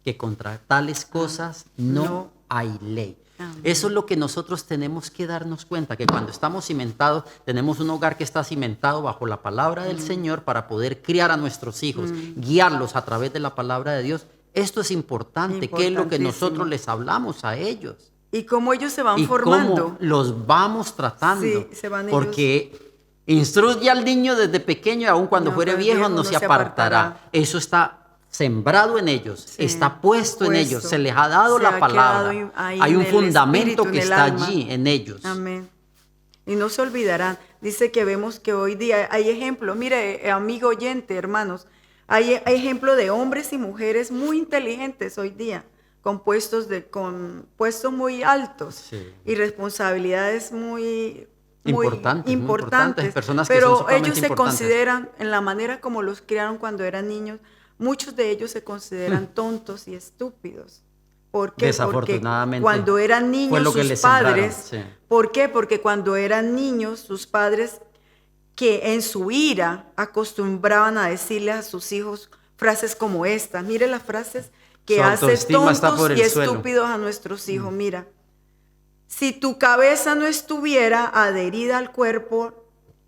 que contra tales cosas no hay ley. Amén. Eso es lo que nosotros tenemos que darnos cuenta, que cuando estamos cimentados, tenemos un hogar que está cimentado bajo la palabra del Señor para poder criar a nuestros hijos, guiarlos a través de la palabra de Dios. Esto es importante, que es lo que nosotros les hablamos a ellos. Y cómo ellos se van Y formando. cómo los vamos tratando. Sí, se van porque instruye al niño desde pequeño y aun cuando No, fuere cuando viejo viejo no no se se apartará. apartará. Eso está sembrado en ellos, Sí, está puesto en ellos, se les ha dado Se la ha palabra. quedado ahí Hay en un el fundamento espíritu, que en el está alma. allí en ellos. Amén. Y no se olvidarán. Dice que vemos que hoy día hay ejemplos. Mire, amigo oyente, hermanos, hay ejemplo de hombres y mujeres muy inteligentes hoy día, con puestos muy altos Sí. y responsabilidades muy Importantes, personas que son pero sumamente ellos se importantes. consideran, en la manera como los criaron cuando eran niños, muchos de ellos se consideran tontos y estúpidos. ¿Por qué? Desafortunadamente, Porque cuando eran fue niños lo que sus les sembraron, padres, sí. ¿por qué? Porque cuando eran niños sus padres, que en su ira acostumbraban a decirle a sus hijos frases como esta. Mire las frases que Su hace autoestima está tontos por y el suelo. estúpidos a nuestros hijos. Mira, si tu cabeza no estuviera adherida al cuerpo,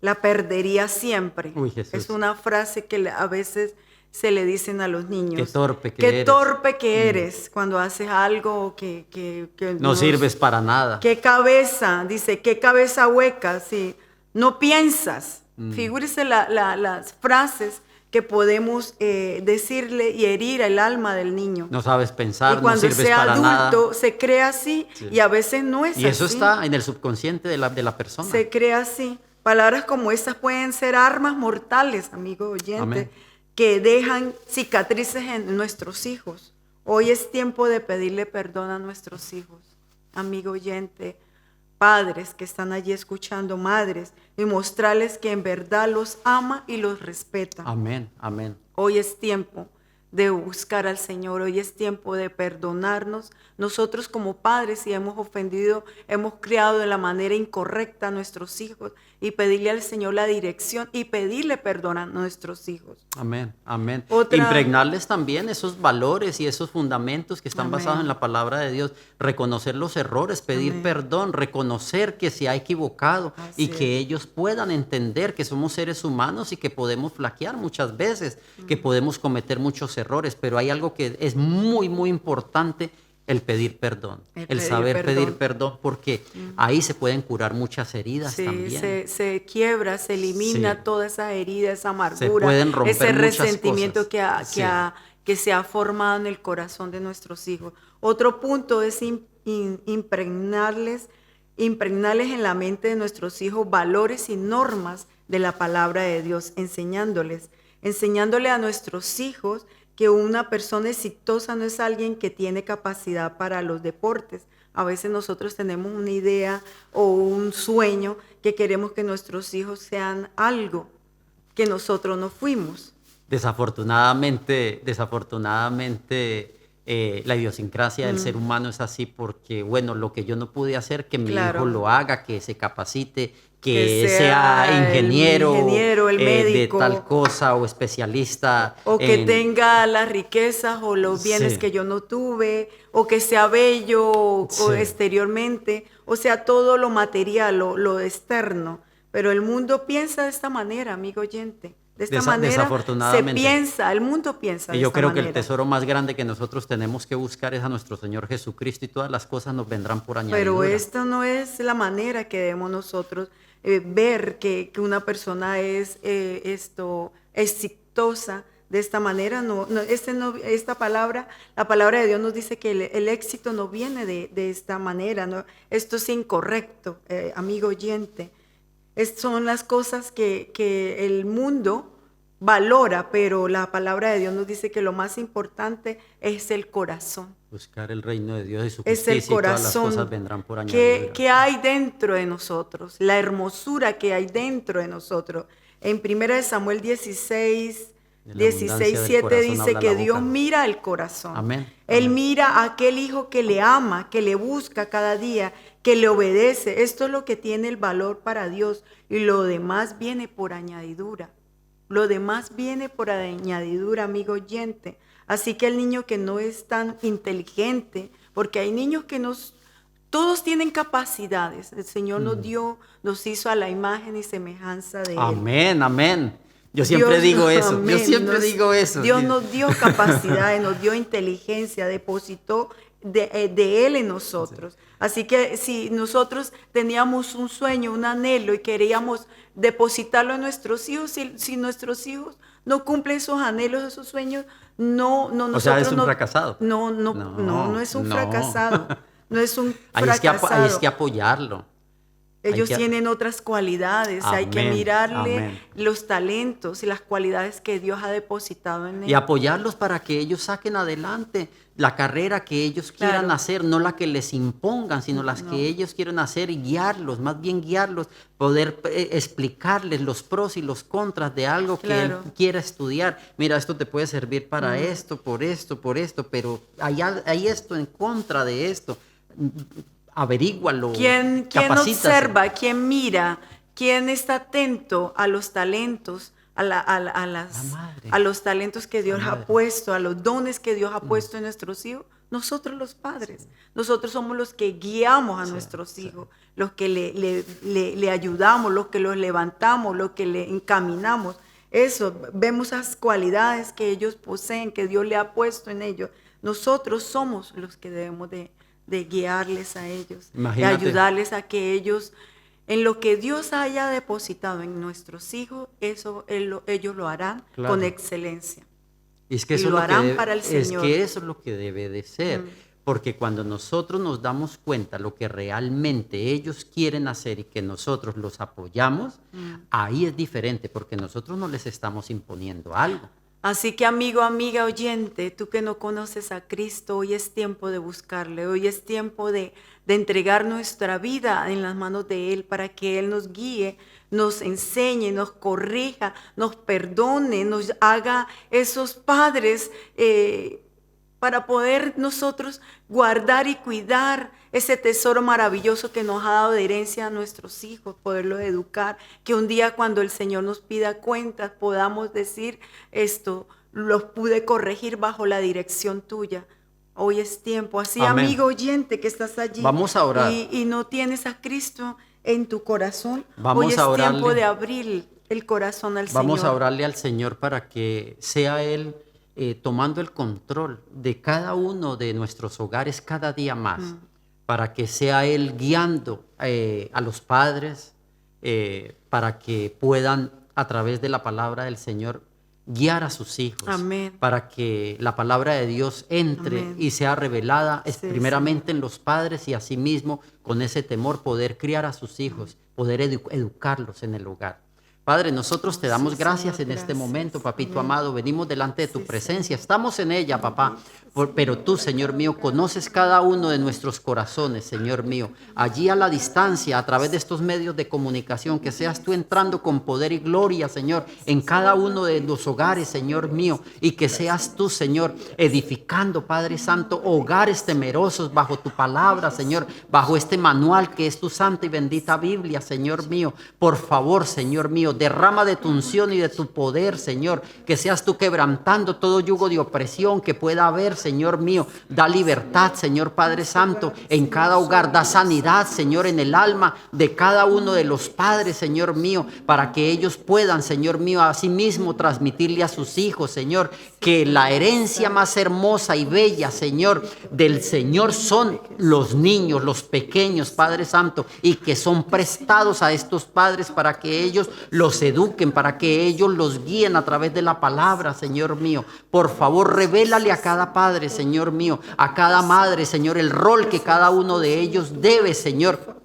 la perdería siempre. Uy, Jesús. Es una frase que a veces se le dicen a los niños. Qué torpe que Qué eres. torpe que eres cuando haces algo que No sirves para nada. qué cabeza, dice, qué cabeza hueca, sí. no piensas. Figúrese las frases que podemos decirle y herir el alma del niño. No sabes pensar, Y cuando no sirves sea para adulto nada. se cree así, Sí. y a veces no es Y eso así. está en el subconsciente de la persona. Se cree así. Palabras como estas pueden ser armas mortales, amigo oyente, Amén. que dejan cicatrices en nuestros hijos. Hoy es tiempo de pedirle perdón a nuestros hijos, amigo oyente, padres que están allí escuchando, madres, y mostrarles que en verdad los ama y los respeta. Amén, amén. Hoy es tiempo de buscar al Señor, hoy es tiempo de perdonarnos. Nosotros como padres, si hemos ofendido, hemos criado de la manera incorrecta a nuestros hijos, y pedirle al Señor la dirección y pedirle perdón a nuestros hijos. Amén, amén. Otra- Impregnarles también esos valores y esos fundamentos que están Amén. basados en la palabra de Dios. Reconocer los errores, pedir Amén. perdón, reconocer que se ha equivocado Así y que es. ellos puedan entender que somos seres humanos y que podemos flaquear muchas veces, que podemos cometer muchos errores, pero hay algo que es muy, muy importante. El pedir perdón, el pedir saber perdón. pedir perdón, porque ahí se pueden curar muchas heridas Sí, también. se quiebra, se elimina Sí. toda esa herida, esa amargura, Se pueden romper ese muchas resentimiento cosas. Sí. que se ha formado en el corazón de nuestros hijos. Otro punto es impregnarles en la mente de nuestros hijos valores y normas de la palabra de Dios, enseñándole a nuestros hijos que una persona exitosa no es alguien que tiene capacidad para los deportes. A veces nosotros tenemos una idea o un sueño que queremos que nuestros hijos sean algo que nosotros no fuimos. Desafortunadamente, la idiosincrasia del ser humano es así porque, bueno, lo que yo no pude hacer, que mi Claro. hijo lo haga, que se capacite, que Que sea sea el ingeniero, el de médico, tal cosa o especialista. o que en- tenga las riquezas o los bienes Sí. que yo no tuve, o que sea bello o Sí. exteriormente, o sea, todo lo material, lo externo. Pero el mundo piensa de esta manera, amigo oyente. De esta manera se desafortunadamente. piensa, el mundo piensa Y de yo esta creo que manera. el tesoro más grande que nosotros tenemos que buscar es a nuestro Señor Jesucristo, y todas las cosas nos vendrán por Pero añadidura. esta no es la manera que debemos nosotros ver que una persona es exitosa de esta manera. Esta palabra, la palabra de Dios nos dice que el éxito no viene de esta manera, ¿no? Esto es incorrecto, amigo oyente. Son las cosas que el mundo valora, pero la palabra de Dios nos dice que lo más importante es el corazón. Buscar el reino de Dios y su Es justicia, el y todas las corazón. cosas vendrán por añadidura. ¿Qué hay dentro de nosotros? La hermosura que hay dentro de nosotros. En 1 Samuel 16, De la abundancia del 7 corazón dice habla que la Dios boca. mira el corazón. Amén, Él amén. mira a aquel hijo que le ama, que le busca cada día, que le obedece. Esto es lo que tiene el valor para Dios, y lo demás viene por añadidura. Lo demás viene por añadidura, amigo oyente. Así que el niño que no es tan inteligente, porque hay niños que todos tienen capacidades. El Señor nos hizo a la imagen y semejanza de Él. Amén, amén. Yo siempre digo eso. Yo amén, siempre digo eso. Dios nos dio capacidades, nos dio inteligencia, depositó de Él en nosotros. Así que si nosotros teníamos un sueño, un anhelo, y queríamos depositarlo en nuestros hijos, si nuestros hijos no cumplen esos anhelos, esos sueños, O sea, es un fracasado. No es un No. fracasado. No es un Ahí es fracasado. que apoyarlo. Ellos Hay que- tienen otras cualidades, hay que Amén, mirarle amén. los talentos y las cualidades que Dios ha depositado en Y ellos. apoyarlos para que ellos saquen adelante la carrera que ellos quieran Claro. hacer, no la que les impongan, sino las No. que ellos quieren hacer, y guiarlos, más bien guiarlos, poder explicarles los pros y los contras de algo que él Claro. quiera estudiar. Mira, esto te puede servir para esto, por esto, pero hay esto en contra de esto. Averígualo, ¿Quién capacítate. observa, quién mira, quién está atento a los talentos, madre. a los talentos que Dios La ha madre. puesto, a los dones que Dios ha puesto en nuestros hijos? Nosotros los padres. Nosotros somos los que guiamos a nuestros hijos, los que le ayudamos, los que los levantamos, los que le encaminamos. Eso, vemos esas cualidades que ellos poseen, que Dios le ha puesto en ellos. Nosotros somos los que debemos de guiarles a ellos, de Imagínate. ayudarles a que ellos En lo que Dios haya depositado en nuestros hijos, ellos lo harán Claro. con excelencia. Y es que Y eso lo es lo que harán debe, para el es Señor. que eso es lo que debe de ser. Porque cuando nosotros nos damos cuenta lo que realmente ellos quieren hacer y que nosotros los apoyamos, ahí es diferente, porque nosotros no les estamos imponiendo algo. Así que amigo, amiga, oyente, tú que no conoces a Cristo, hoy es tiempo de buscarle, hoy es tiempo de entregar nuestra vida en las manos de Él para que Él nos guíe, nos enseñe, nos corrija, nos perdone, nos haga esos padres para poder nosotros guardar y cuidar ese tesoro maravilloso que nos ha dado de herencia a nuestros hijos, poderlos educar, que un día cuando el Señor nos pida cuentas podamos decir esto, los pude corregir bajo la dirección tuya. Hoy es tiempo, así Amén. amigo oyente que estás allí Vamos a orar. y no tienes a Cristo en tu corazón, Vamos hoy es a orarle. tiempo de abrir el corazón al Vamos Señor. a orarle al Señor para que sea Él tomando el control de cada uno de nuestros hogares cada día más, para que sea Él guiando a los padres, para que puedan a través de la palabra del Señor guiar a sus hijos, Amén. para que la palabra de Dios entre Amén. y sea revelada Sí, primeramente en los padres y asimismo con ese temor poder criar a sus hijos, poder educarlos en el hogar. Padre, nosotros te damos Sí, gracias Señor, en este gracias. momento, papito Amén. amado. Venimos delante de tu Sí, presencia. Estamos en ella, papá. Pero tú, Señor mío, conoces cada uno de nuestros corazones, Señor mío. Allí a la distancia, a través de estos medios de comunicación, que seas tú entrando con poder y gloria, Señor, en cada uno de los hogares, Señor mío. Y que seas tú, Señor, edificando, Padre Santo, hogares temerosos bajo tu palabra, Señor, bajo este manual que es tu santa y bendita Biblia, Señor mío. Por favor, Señor mío, derrama de tu unción y de tu poder, Señor, que seas tú quebrantando todo yugo de opresión que pueda haber, Señor mío. Da libertad, Señor Padre Santo, en cada hogar. Da sanidad, Señor, en el alma de cada uno de los padres, Señor mío, para que ellos puedan, Señor mío, asimismo transmitirle a sus hijos, Señor, que la herencia más hermosa y bella, Señor, del Señor son los niños, los pequeños, Padre Santo, y que son prestados a estos padres para que ellos los eduquen, para que ellos los guíen a través de la palabra, Señor mío. Por favor, revélale a cada padre, Señor mío, a cada madre, Señor, el rol que cada uno de ellos debe, Señor,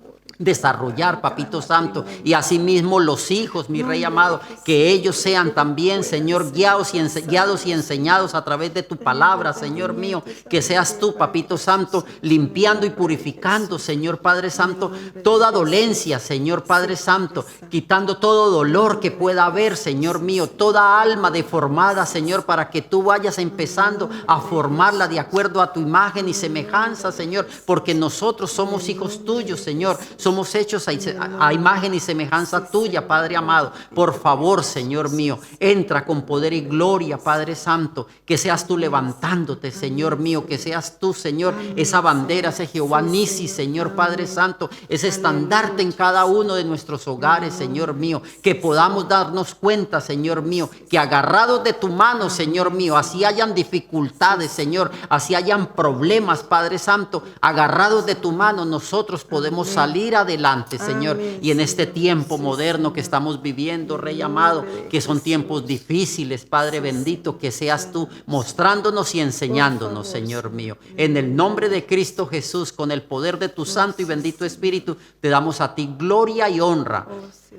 desarrollar, papito santo, y asimismo los hijos, mi rey amado, que ellos sean también, Señor, guiados y enseñados a través de tu palabra, Señor mío, que seas tú, papito santo, limpiando y purificando, Señor Padre Santo, toda dolencia, Señor Padre Santo, quitando todo dolor que pueda haber, Señor mío, toda alma deformada, Señor, para que tú vayas empezando a formarla de acuerdo a tu imagen y semejanza, Señor, porque nosotros somos hijos tuyos, Señor. Somos hechos a imagen y semejanza tuya, Padre amado. Por favor, Señor mío, entra con poder y gloria, Padre Santo. Que seas tú levantándote, Señor mío. Que seas tú, Señor, esa bandera, ese Jehová Nisi, Señor Padre Santo. Ese estandarte en cada uno de nuestros hogares, Señor mío. Que podamos darnos cuenta, Señor mío, que agarrados de tu mano, Señor mío, así hayan dificultades, Señor, así hayan problemas, Padre Santo, agarrados de tu mano, nosotros podemos salir adelante, Señor. Y en este tiempo moderno que estamos viviendo, Rey amado, que son tiempos difíciles, Padre bendito, que seas tú mostrándonos y enseñándonos, Señor mío. En el nombre de Cristo Jesús, con el poder de tu santo y bendito Espíritu, te damos a ti gloria y honra.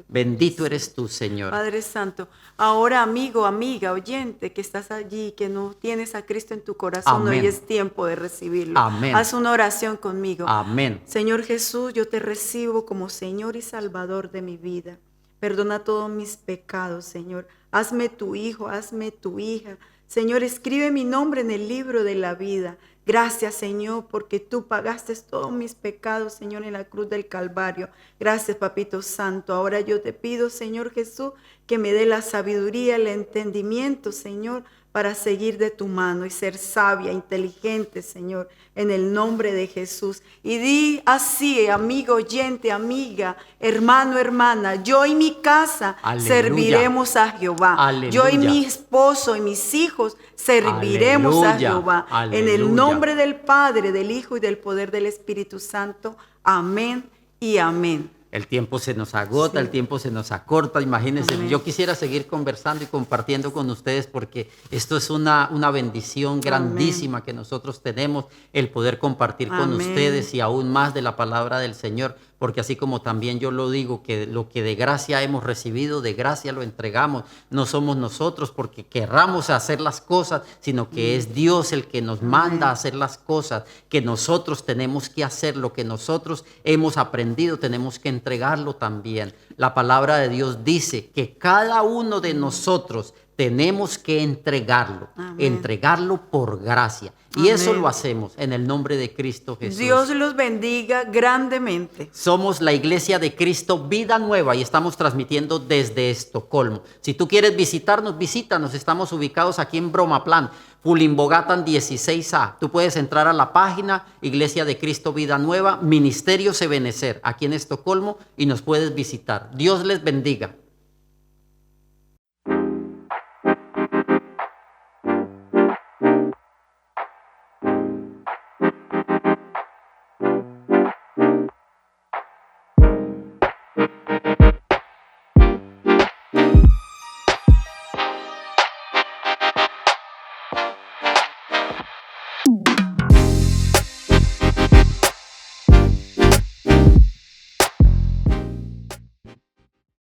Bendito eres tú, Señor. Padre Santo, ahora amigo, amiga, oyente, que estás allí, que no tienes a Cristo en tu corazón, Amén. hoy es tiempo de recibirlo. Amén. Haz una oración conmigo. Amén. Señor Jesús, yo te recibo como Señor y Salvador de mi vida. Perdona todos mis pecados, Señor. Hazme tu hijo, hazme tu hija. Señor, escribe mi nombre en el libro de la vida. Gracias, Señor, porque tú pagaste todos mis pecados, Señor, en la cruz del Calvario. Gracias, Papito Santo. Ahora yo te pido, Señor Jesús, que me dé la sabiduría, el entendimiento, Señor, para seguir de tu mano y ser sabia, inteligente, Señor, en el nombre de Jesús. Y di así, amigo, oyente, amiga, hermano, hermana, yo y mi casa Aleluya. serviremos a Jehová. Aleluya. Yo y mi esposo y mis hijos serviremos a Aleluya. Jehová. En el Aleluya. nombre del Padre, del Hijo y del poder del Espíritu Santo. Amén y amén. El tiempo se nos agota, Sí. el tiempo se nos acorta. Imagínense, Amén. yo quisiera seguir conversando y compartiendo con ustedes porque esto es una bendición grandísima que nosotros tenemos, el poder compartir con Amén. ustedes y aún más de la palabra del Señor, porque así como también yo lo digo, que lo que de gracia hemos recibido, de gracia lo entregamos. No somos nosotros porque querramos hacer las cosas, sino que es Dios el que nos manda a hacer las cosas, que nosotros tenemos que hacer lo que nosotros hemos aprendido, tenemos que entregarlo también. La palabra de Dios dice que cada uno de nosotros tenemos que entregarlo, Amén. entregarlo por gracia. Y eso Amén. lo hacemos en el nombre de Cristo Jesús. Dios los bendiga grandemente. Somos la Iglesia de Cristo Vida Nueva y estamos transmitiendo desde Estocolmo. Si tú quieres visitarnos, visítanos. Estamos ubicados aquí en Bromaplan, Fulimbogatan 16A. Tú puedes entrar a la página Iglesia de Cristo Vida Nueva, Ministerio Ebenecer, aquí en Estocolmo, y nos puedes visitar. Dios les bendiga.